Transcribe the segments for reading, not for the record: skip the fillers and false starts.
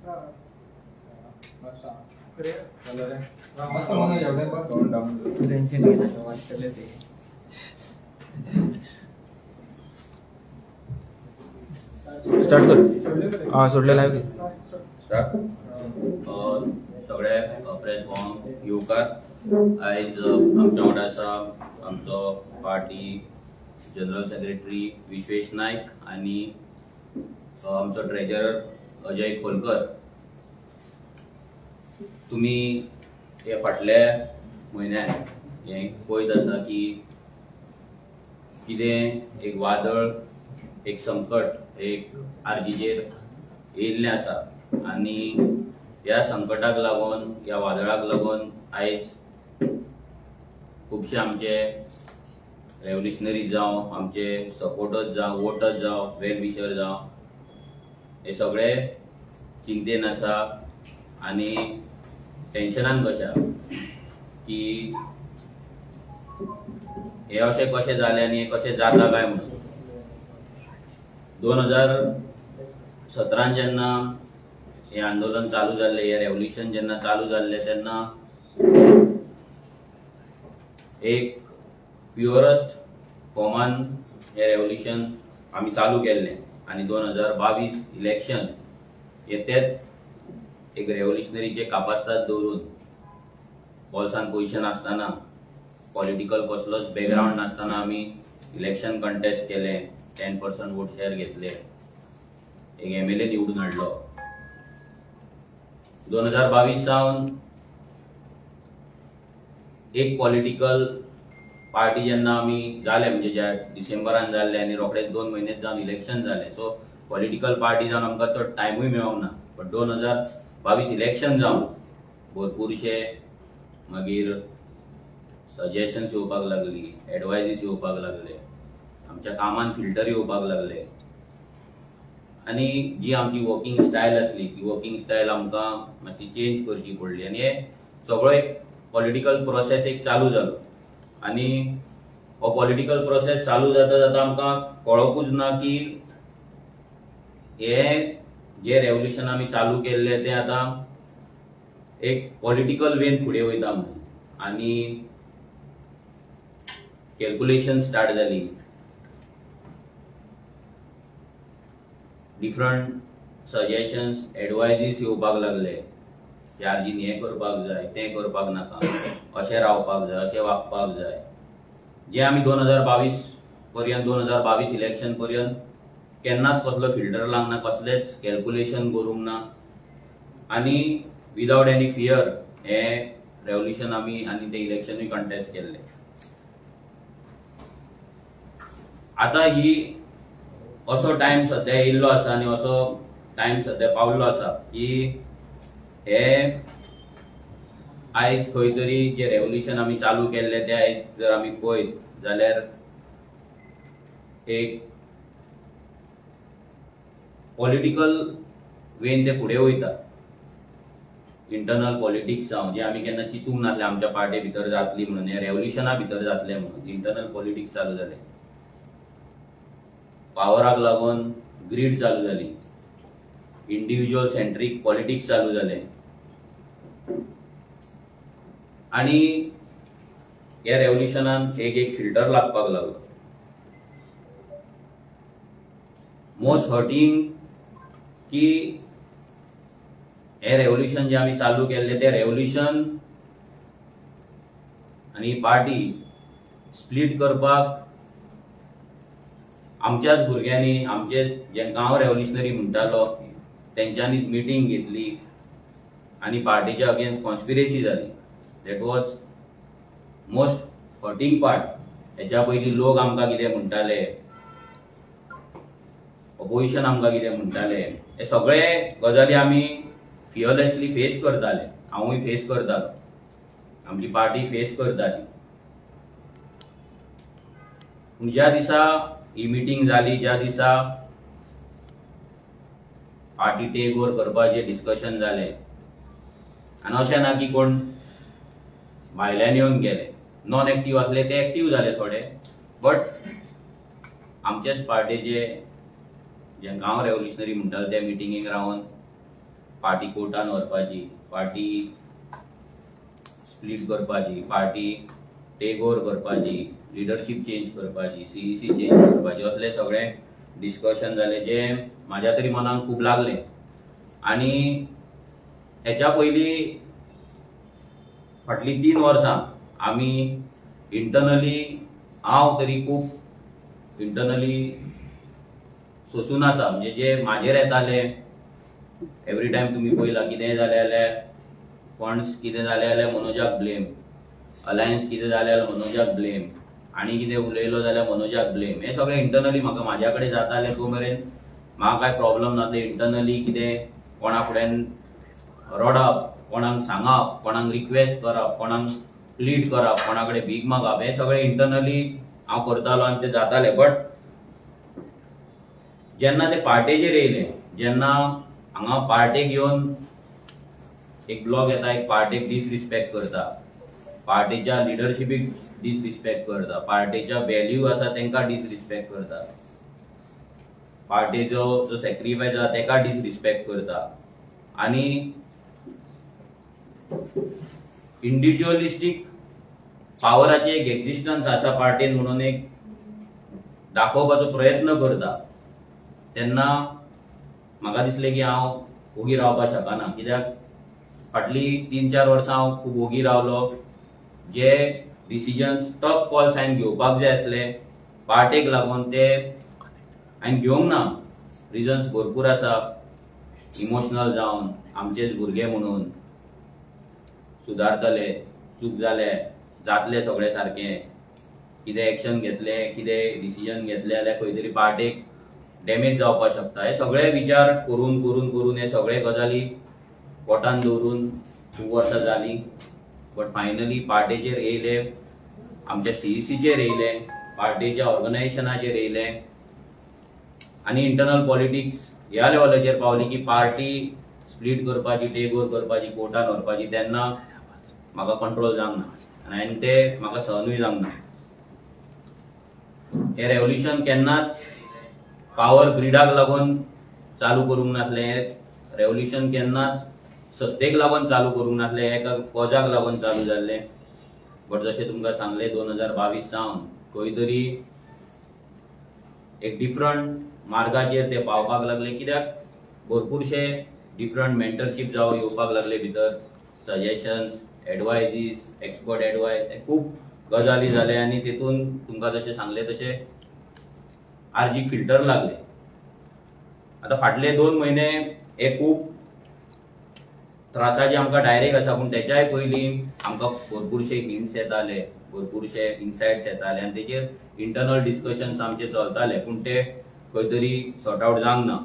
Start कर. सोडलेला आहे स्टार्ट. सगळे प्रेस भवनाक येवकार. आयज आमच्या वांगडा आसा आमचो पार्टी जनरल सेक्रेटरी विश्वेश नायक आनी आमचो ट्रेजरर अजय खोलकर. तुम्ही हे फाटल्या म्हयन्यात हे पळयत आसा की कितें एक वादळ, एक संकट एक आर्जीचेर येयल्लें आसा आनी ह्या संकटाक लागून ह्या वादळाक लागून आयज खुबशे आमचे रेव्होल्युशनरीज जावं, आमचे सपोर्टर्स जावं, वोटर्स जावं, वेल विशर जावं, हे सगळे चिंतेन आसा आनी टेन्शनान कशे आसा की हे अशें कशें जालें आनी हे कशें जाता काय म्हणून. 2017 जेन्ना हे आंदोलन चालू जाल्लें, हे रेव्होल्युशन जेन्ना चालू जाल्लें तेन्ना एक प्युअरस्ट फॉर्मान हे रेव्होल्युशन आमी चालू केल्लें आनी 2022 इलेक्शन हे तेच एक रेव्होल्युशनरीचे कापास्ताद दवरून बॉल्सान पयशे नासतना, पॉलिटिकल कसलोच बॅकग्रावंड नासतना आमी इलेक्शन कंटेस्ट केलें, 10% वोट शेअर घेतले, एक MLA निवडून हाडलो. 2022 सावन एक पॉलिटिकल पार्टी जेन्ना आमी जाले, म्हणजे ज्या डिसेंबरान जाल्ले आनी रोखडेच 2 म्हयने जावन इलेक्शन जालें, सो पॉलिटिकल पार्टी जावन आमकां चड टायमूय मेळोंक ना. बट 2022 इलेक्शन जावन भरपूरशे मागीर सजेशन्स येवपाक लागली, एडवायजीस येवपाक लागले, आमच्या कामान फिल्टर येवपाक लागले आनी जी आमची वर्किंग स्टायल आसली ती वर्किंग स्टायल आमकां मातशी चेंज करची पडली आनी हे सगळो एक पॉलिटिकल प्रोसेस एक चालू जालो. आनी हो पॉलिटिकल प्रोसेस चालू जाता जाता आमकां कळोकूच ना की हे जे रेव्होल्युशन आमी चालू केल्ले ते आतां एक पॉलिटिकल वेन फुडें वयता म्हणून. आनी कॅल्क्युलेशन स्टार्ट जाली, डिफरंट सजेशन्स, एडवायजीस येवपाक लागले की आर्जीन हें करपाक जाय, तें करपाक नाका, अशें रावपाक जाय, अशें वागपाक जाय, जे आमी 2022 पर्यंत 2022 इलेक्शन पर्यंत केन्नाच कसलो फिल्टर लावंक ना, कसलेच कॅल्क्युलेशन करूंक ना आनी विदाउट एनी फियर हे रेव्होल्युशन आमी आनी ते इलेक्शनूय कंटेस्ट केल्ले. आतां ही असो टायम सध्या येयल्लो आसा आनी असो टायम सध्या पावल्लो आसा की हे आयज खंय तरी जे रेव्होल्युशन आमी चालू केल्ले ते आयज जर आमी पळयत जाल्यार एक पॉलिटिकल वेन ते फुडें वयता. इंटरनल पॉलिटिक्स जावं जे आमी केन्ना चिंतूंक नासले आमच्या पार्टी भितर जातली म्हणून, हे रेव्होल्युशना भितर जातले म्हणून इंटरनल पॉलिटिक्स चालू जाले. पावराक लागून ग्रीड चालू जाली, इंडिव्हिज्युअल सेंट्रीक पॉलिटिक्स चालू जाले आनी ह्या रेव्होल्युशनान एक फिल्टर लागपाक लागलो. मोस्ट हर्टिंग की हे रेव्होल्युशन जे आमी चालू केल्ले ते रेव्होल्युशन आनी पार्टी स्प्लिट करपाक आमच्याच भुरग्यांनी, आमचे जे गांव रेव्होल्युशनरी म्हणटालो तेंच्यांनीच मिटींग घेतली आनी पार्टीच्या अगेन्स्ट कॉन्स्पिरेसी जाली. That was most hurting part. हेच्या पयलीं लोक आमकां कितें म्हणटाले, ऑपोजिशन आमकां कितें म्हणटाले, हे सगळे गजाली आमी फियरलेसली फेस करताले. हांवूय फेस करतालो, आमची पार्टी फेस करताली. पूण ज्या दिसा ही मिटींग जाली, ज्या दिसा पार्टी टेक ओव्हर करपाचें डिस्कशन जालें आनी अशें ना की कोण भायल्यान येवन गेले, नॉन एक्टीव आसले ते एक्टीव जाले थोडे, बट आमचेच पार्टीचे जे गांव रेव्होल्युशनरी म्हणटाले ते मिटींगेक रावन पार्टी कोर्टान व्हरपाची, पार्टी स्प्लिट करपाची, पार्टी टेक ओव्हर करपाची, लिडरशिप चेंज करपाची, सीईसी चेंज करपाची, असले सगळे डिस्कशन जाले जे माझ्या तरी मनाक खूप लागले. आणि हेच्या पयलीं फाटली 3 वर्सां आमी इंटरनली हांव तरी खूप इंटरनली सोंसून आसा. म्हणजे जे म्हाजेर येताले एवरी टायम तुमी पळयला कितेंय जालें जाल्यार फंड्स कितें जालें जाल्यार मनोजाक ब्लेम, अलायन्स कितें जालें जाल्यार मनोजाक ब्लेम, आनी कितें उलयलो जाल्यार मनोजाक ब्लेम. हे सगळें इंटरनली म्हाका म्हाज्या कडेन जातालें. तो मेरेन म्हाका कांय प्रॉब्लम नासले. इंटरनली कितें कोणा फुड्यान रडप, कोणाक सांगप, कोणाक रिक्वेस्ट करप, कोणाक प्लीड करप, कोणा कडेन भीक मागप, हे सगळें इंटरनली हांव करतालो आनी ते जाताले. बट जेन्ना ते पार्टेचेर येयले, जेन्ना हांगा पार्टेक येवन एक ब्लॉग येता, एक पार्टेक डिसरिस्पेक्ट करता, पार्टेच्या लिडरशिपीक डिसरिस्पेक्ट करता, पार्टेच्या व्हॅल्यू आसा तांकां डिसरिस्पेक्ट करता, पार्टेचो जो सॅक्रिफायस आसा ताका डिसरिस्पेक्ट करता, आनी इंडिव्हिज्युअलिस्टीक पावराची एक एक्झिस्टन्स आसा पार्टेन म्हणून एक दाखोवपाचो प्रयत्न करता, तेन्ना म्हाका दिसलें की हांव ओगी रावपाक शकना. कित्याक फाटली 3-4 वर्सां हांव खूब ओगी रावलो. जे डिसिजन्स टफ कॉल्स हांवें घेवपाक जाय आसले पार्टेक लागून ते हांवें घेवंक ना. रिजन्स भरपूर आसा. इमोशनल जावन आमचेच भुरगे म्हणून सुदारतले, चूक जाले जातले सगळें सारकें, कितें एक्शन घेतलें, कितें डिसिजन घेतलें जाल्यार खंय तरी पार्टेक डॅमेज जावपाक शकता. हे सगळे विचार करून करून करून हे सगळे गजाली पोटान दवरून खूब वर्सां जालीं. बट फायनली पार्टेचेर येयले, आमच्या सीईसीचेर येयले, पार्टेच्या ऑर्गनायझेशनाचेर येयले, आनी इंटरनल पॉलिटिक्स ह्या लेवलाचेर पावली की पार्टी स्प्लिट करपाची, टेक ओव्हर करपाची, कोर्टान व्हरपाची. तेन्ना म्हाका कंट्रोल जावंक ना आनी ते म्हाका सहनूय जावंक ना. हे रेव्होल्युशन केन्नाच पावर ग्रीडाक लागून चालू करूंक नासले. हे रेव्होल्युशन केन्नाच सत्तेक लागून चालू करूंक नासले. एका कॉजाक लागून चालू जाल्ले. बट जशें तुमकां सांगले 2022 सावन खंय तरी एक डिफरंट मार्गाचेर ते पावपाक लागले. कित्याक भरपूरशे डिफरंट मेंटरशीप जावं येवपाक लागले भितर, सजेशन्स, एडवायजीस, एक्सपर्ट एडवायस, हे खूब गजाली जाले. आनी तेतून तुमकां जशें सांगले तशें आर्जीक फिल्टर लागले. आतां फाटले 2 म्हयने हे खूब त्रासाचे आमकां डायरेक्ट आसा. पूण तेच्याय पयलीं आमकां भरपूरशे हिंट्स येताले, भरपूरशे इनसायट्स येताले आनी तेचेर इंटरनल डिस्कशन्स आमचे चलताले. पूण ते खंय तरी सॉर्ट आवट जावंक ना.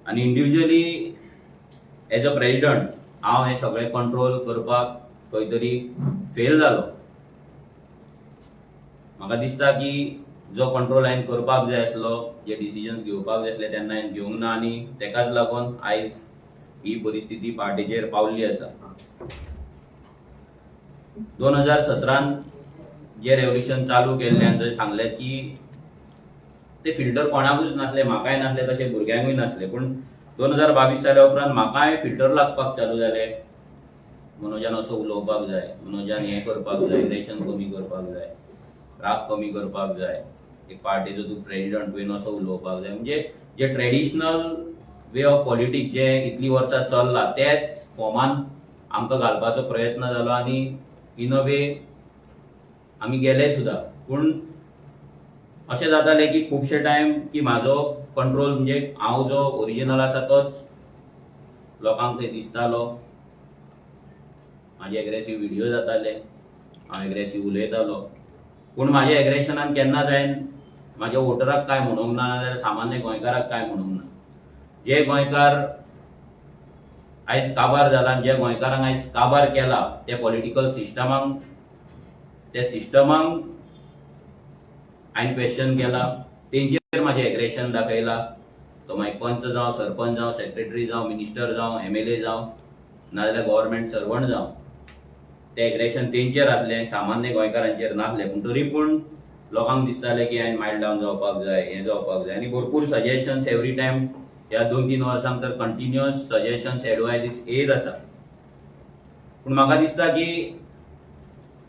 आनी इंडिव्हिज्युअली एज अ प्रेजिडंट हांव हे सगळे कंट्रोल करपाक खंय तरी फेल जालो. म्हाका दिसता की जो कंट्रोल हांवें करपाक जाय आसलो, जे डिसिजन्स घेवपाक जाय आसले तेन्ना हांवें घेवंक ना. आनी तेकाच लागून आयज ही परिस्थिती पार्टीचेर पावल्ली आसा. 2017 जे रेव्होल्युशन चालू केल्ले आनी जशें सांगलें की ते फिल्टर कोणाकूच नासले, म्हाकाय नासले, तशें भुरग्यांकूय नासले. पूण 2022 जाल्या उपरांत म्हाकाय फिल्टर लागपाक चालू जाले. मनोजान असो उलोवपाक जाय, मनोजान हें करपाक जाय, इलेक्शन कमी करपाक जाय, राग कमी करपाक जाय, एक पार्टीचो तूं प्रेजिडंट तुवें असो उलोवपाक जाय. म्हणजे जे ट्रेडिशनल वे ऑफ पॉलिटिक्स जे इतली वर्सां चल्ला तेच फॉर्मान आमकां घालपाचो प्रयत्न जालो. आनी इन अ वे आमी गेले सुद्दां. पूण अशें जातालें की खुबशे टायम की म्हाजो कंट्रोल म्हणजे हांव जो ओरिजिनल आसा तोच लोकांक थंय दिसतालो. म्हाजे एग्रेसीव व्हिडियो जाताले, हांव एग्रेसीव उलयतालो. पूण म्हाज्या एग्रेशनान केन्नाच हांवें म्हाज्या वोटराक काय म्हणूंक ना, नाजाल्यार सामान्य गोंयकाराक काय म्हणूंक ना. जे गोंयकार आयज काबार जाला, जे गोंयकारांक आयज काबार केला त्या पॉलिटिकल सिस्टमाक, त्या सिस्टमाक हांवें क्वेश्चन केला. तेंचेर म्हाजें एग्रेशन दाखयला. तो मागीर पंच जावं, सरपंच जावं, सेक्रेटरी जावं, मिनिस्टर जावं, MLA जावं, नाजाल्यार गव्हर्मेंट सर्वंट जावं, ते एग्रेशन तेंचेर आसलें, सामान्य गोंयकारांचेर नासलें. पूण तरी पूण लोकांक दिसतालें की हांवें मायल्ड डावन जावपाक जाय, हें जावपाक जाय. आनी भरपूर सजेशन्स एवरी टायम ह्या 2-3 वर्सांक तर कंटिन्युअस सजेशन्स एडवायजीस येत आसा. पूण म्हाका दिसता की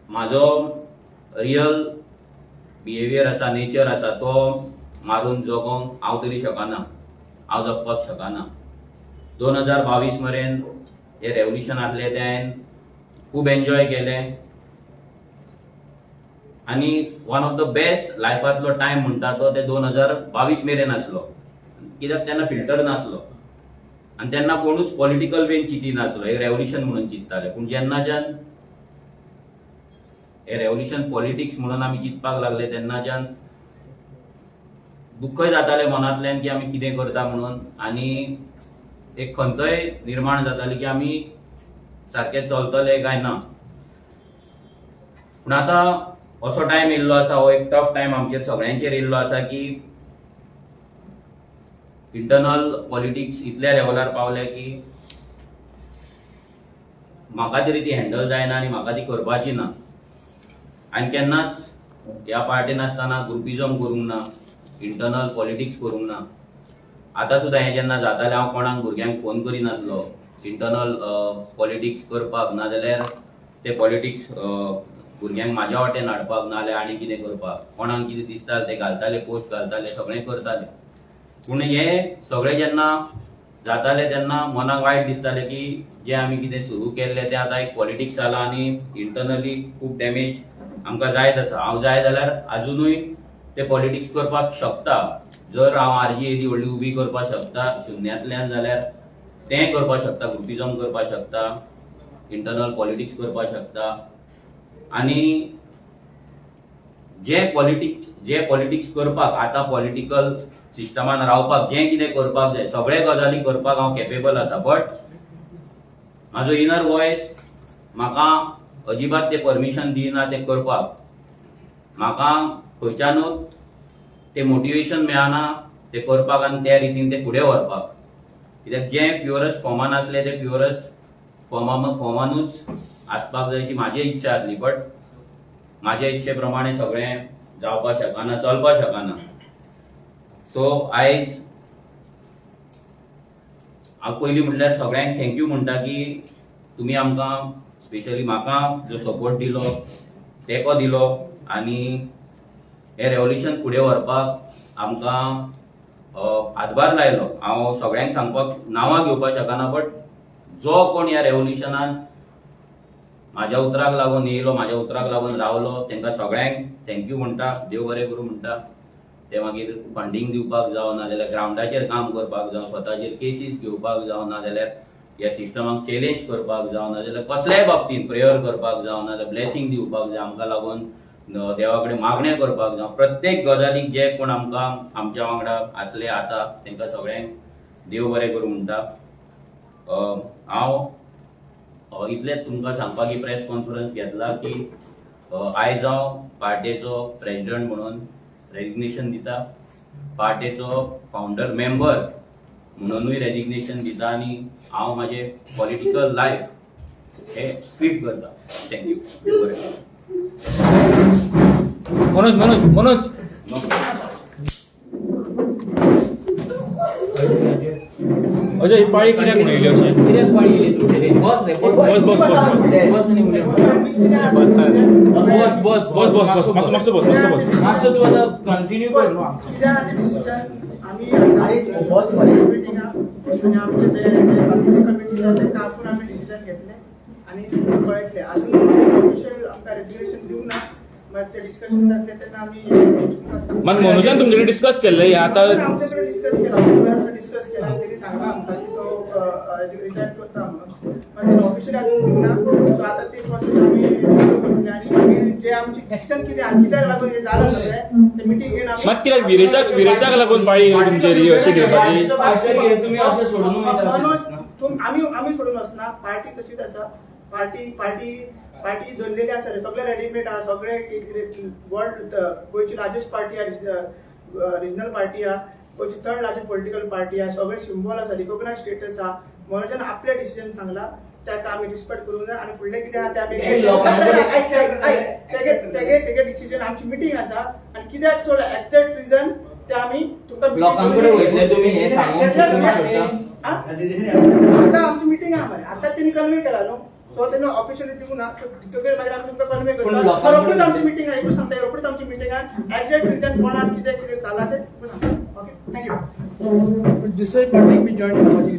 म्हाजो रियल बिहेवियर आसा, नेचर आसा, तो मारून जगोवंक हांव तरी शकना, हांव जगपाक शकना. 2022 मेरेन हे रेव्होल्युशन आसले ते हांवें खूब एन्जॉय केलें आनी वन ऑफ द बेस्ट लायफांतलो टायम म्हणटा तो ते 2022 मेरेन आसलो. कित्याक तेन्ना फिल्टर नासलो आनी तेन्ना कोणूच पॉलिटिकल वेन चिंतिनासलो, एक रेव्होल्युशन म्हणून चिंतताले. पूण जेन्नाच्यान हे रेव्होल्युशन पॉलिटिक्स म्हणून आमी चिंतपाक लागले तेन्नाच्यान दुख्खय जातालें मनांतल्यान की आमी कितें करता म्हणून, आनी एक खंतय निर्माण जाताली की आमी सारके चलतले काय ना. पूण आतां असो टायम येयल्लो आसा, हो एक टफ टायम आमचेर सगळ्यांचेर येयल्लो आसा की इंटरनल पॉलिटिक्स इतल्या लेवलार पावले की म्हाका तरी ती हँडल जायना आनी म्हाका ती करपाची ना. हांवें केन्नाच ह्या पार्टीन आसतना ग्रुपिजम करूंक ना, इंटरनल पॉलिटिक्स करूंक ना. आतां सुद्दां हें जेन्ना जातालें हांव कोणाक भुरग्यांक फोन करिनासलो इंटरनल पॉलिटिक्स करपाक, नाजाल्यार ते पॉलिटिक्स भुरग्यांक म्हाज्या वाटेन हाडपाक, नाजाल्यार आनी कितें करपाक. कोणाक कितें दिसतालें तें घालताले, पोस्ट घालताले, सगळें करताले. पूण हें सगळें जेन्ना जातालें तेन्ना मनाक वायट दिसतालें की जें आमी कितें सुरू केल्लें तें आतां एक पॉलिटिक्स जालां आनी इंटरनली खूब डॅमेज आमकां जायत आसा. हांव जाय जाल्यार आजुनूय ते पॉलिटिक्स करपाक शकता. जर हांव आरजी येदी व्हडली उबी करपाक शकता शुन्यांतल्यान जाल्यार तें करपाक शकता, ग्रुपिजम करपाक शकता, इंटरनल पॉलिटिक्स करपाक शकता. आनी जे पॉलिटिक्स करपाक, आतां पॉलिटिकल सिस्टमान रावपाक जें कितें करपाक जाय सगळे गजाली करपाक हांव कॅपेबल आसा. बट म्हाजो इनर वॉयस म्हाका अजिबात ते परमिशन दिना ते करपाक. म्हाका खंयच्यानूच ते मोटिवेशन मेळना ते करपाक आनी त्या रितीन ते फुडें व्हरपाक. कित्याक जें प्युअरस्ट फॉर्मान आसलें ते प्युअरस्ट फॉर्मानूच आसपाक जाय अशी म्हाजी इच्छा आसली. बट म्हाज्या इच्छे प्रमाणे सगळें जावपाक शकना, चलपाक शकना. सो आयज हांव पयलीं म्हणल्यार सगळ्यांक थँक्यू म्हणटा की तुमी आमकां, स्पेशली म्हाका जो सपोर्ट दिलो, तेंको दिलो आनी हे रेव्होल्युशन फुडें व्हरपाक आमकां हातभार लायलो. हांव सगळ्यांक सांगपाक नांवां घेवपाक शकना, बट जो कोण ह्या रेव्होल्युशनान म्हाज्या उतराक लागून येयलो, म्हाज्या उतराक लागून रावलो, तेंकां सगळ्यांक थँक्यू म्हणटा, देव बरें करूं म्हणटा. ते मागीर फंडींग दिवपाक जावं, नाजाल्यार ग्रावंडाचेर काम करपाक जावं, स्वताचेर केसीस घेवपाक जावं, नाजाल्यार ह्या सिस्टमाक चॅलेंज करपाक जावं, नाजाल्यार कसल्याय बाबतींत प्रेयर करपाक जावं, नाजाल्यार ब्लेसिंग दिवपाक जाय आमकां लागून, देवा कडेन मागणें करपाक जावं, प्रत्येक गजालीक जे कोण आमकां आमच्या वांगडा आसले आसा तेंकां सगळ्यांक देव बरें करूं म्हणटा. हांव इतलेंच तुमकां सांगपाक ही प्रेस कॉन्फरन्स घेतला की आयज हांव पार्टेचो प्रेसिडेंट म्हणून रेजिग्नेशन दिता, पार्टेचो फावंडर मेंबर म्हणूनूय रेजिग्नेशन दिता आनी हांव म्हाजें पॉलिटिकल लायफ हे क्विट करता. थँक्यू. देव बरें करूं. मनोज अजय ही पाळी कित्याक म्हणून येयली अशी? कित्याक पाळी येयली तूं तेरेन? बस रे, बस बस न्ही उलय. बस मस्त बस. मातसो तूं आतां कंटिन्यू कर न्हू. आम्ही बस आणि आमचे बाकीचे कमिटी आमी डिसिजन घेतले आणि कळयतले. अजून ऑफिशियल आमकां रेजिग्नेशन दिवंक ना. मातशें डिस्कशन जातलें तेन्ना आमी मनोजान तुमचे डिस्कस केल्ले हे आतां आमच्याकडे डिस्कस केला आणि त्यांनी सांगला आमकां की तो रिजाइन करता म्हणून. मागीर ऑफिशियल अजून दिवंक ना. सो आतां ती प्रोसेस आमी सुरू करतले आनी मागीर जे आमची एक्शन कित्याक लागून हे जालां सगळें ते मिटींग घेवन आमी मात कित्याक विरेशाक लागून पाळी येयली तुमचेर ही अशी घेवपाची? तुम्ही असं सोडून आम्ही सोडून वचना. पार्टी तशीच आसा. पार्टी धरलेली आसा रे, सगळे रेडीमेड आहा. सगळे वर्ल्ड गोंयची लार्जस्ट पार्टी आहा, रिजनल पार्टी आहा, गोंयची थर्ड लार्जस्ट पॉलिटिकल पार्टी आहा. सगळे सिंबल आसा, रिकॉग्नाइज स्टेटस आहा. मनोजान आपले डिसिजन सांगला, ताका आमी रिस्पेक्ट करूंक जाय आनी फुडले कितें आहा ते आमी तेगे डिसिजन आमची मिटींग आसा आनी कित्याक सोडला एक्झॅक्ट रिजन ते आम्ही तुमकां meeting लोकांकडे करून- वयतले तुम्ही हे सांगून Settle तुम्ही करा. शकता. हा? आता आमची मीटिंग आहे मरे. आता त्यांनी कन्वे केला न्हू सो त्यांना ऑफिशियली दिवू ना तितुकेर मागीर आमी तुमकां कन्वे पण करता लोकांकडे- रोखडीच आमची मीटिंग आहे एकूच सांगता रोखडीच आमची मीटिंग आहे एक्झॅक्ट रिजन कोणाक कितें कितें जाला ते तुका सांगता ओके थँक्यू दुसरे पार्टीक बी जॉईन करपाची